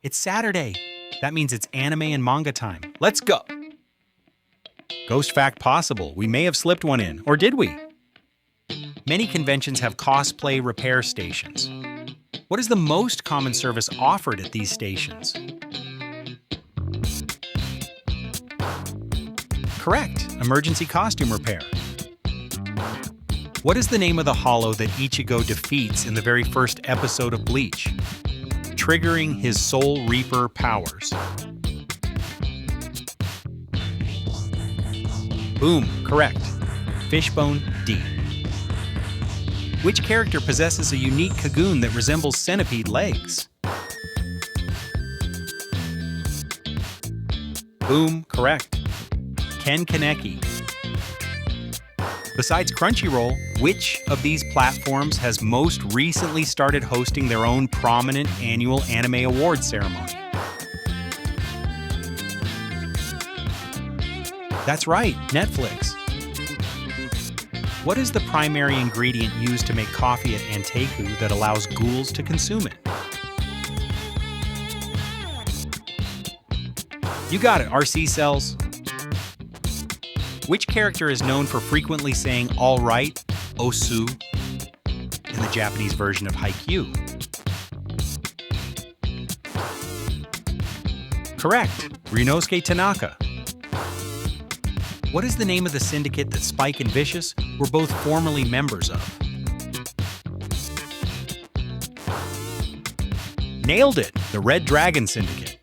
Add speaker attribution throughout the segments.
Speaker 1: It's Saturday. That means it's anime and manga time. Let's go! Ghost fact possible. We may have slipped one in, or did we? Many conventions have cosplay repair stations. What is the most common service offered at these stations? Correct. Emergency costume repair. What is the name of the hollow that Ichigo defeats in the very first episode of Bleach, triggering his Soul Reaper powers? Boom, correct. Fishbone D. Which character possesses a unique Kagune that resembles centipede legs? Boom, correct. Ken Kaneki. Besides Crunchyroll, which of these platforms has most recently started hosting their own prominent annual anime awards ceremony? That's right, Netflix. What is the primary ingredient used to make coffee at Anteiku that allows ghouls to consume it? You got it, RC cells. Which character is known for frequently saying "all right," Ossu, in the Japanese version of Haikyuu? Correct, Ryunosuke Tanaka. What is the name of the syndicate that Spike and Vicious were both formerly members of? Nailed it! The Red Dragon Syndicate.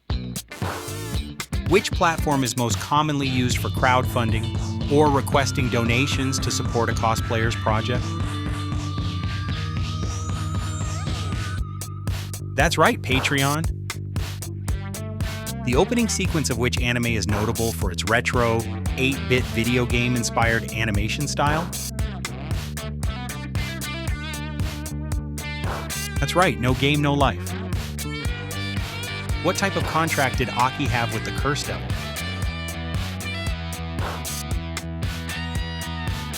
Speaker 1: Which platform is most commonly used for crowdfunding or requesting donations to support a cosplayer's project? That's right, Patreon. The opening sequence of which anime is notable for its retro, 8-bit video game-inspired animation style? That's right, No Game, No Life. What type of contract did Aki have with the Curse Devil?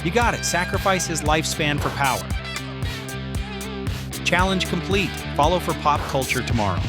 Speaker 1: You got it, sacrifice his lifespan for power. Challenge complete. Follow for pop culture tomorrow.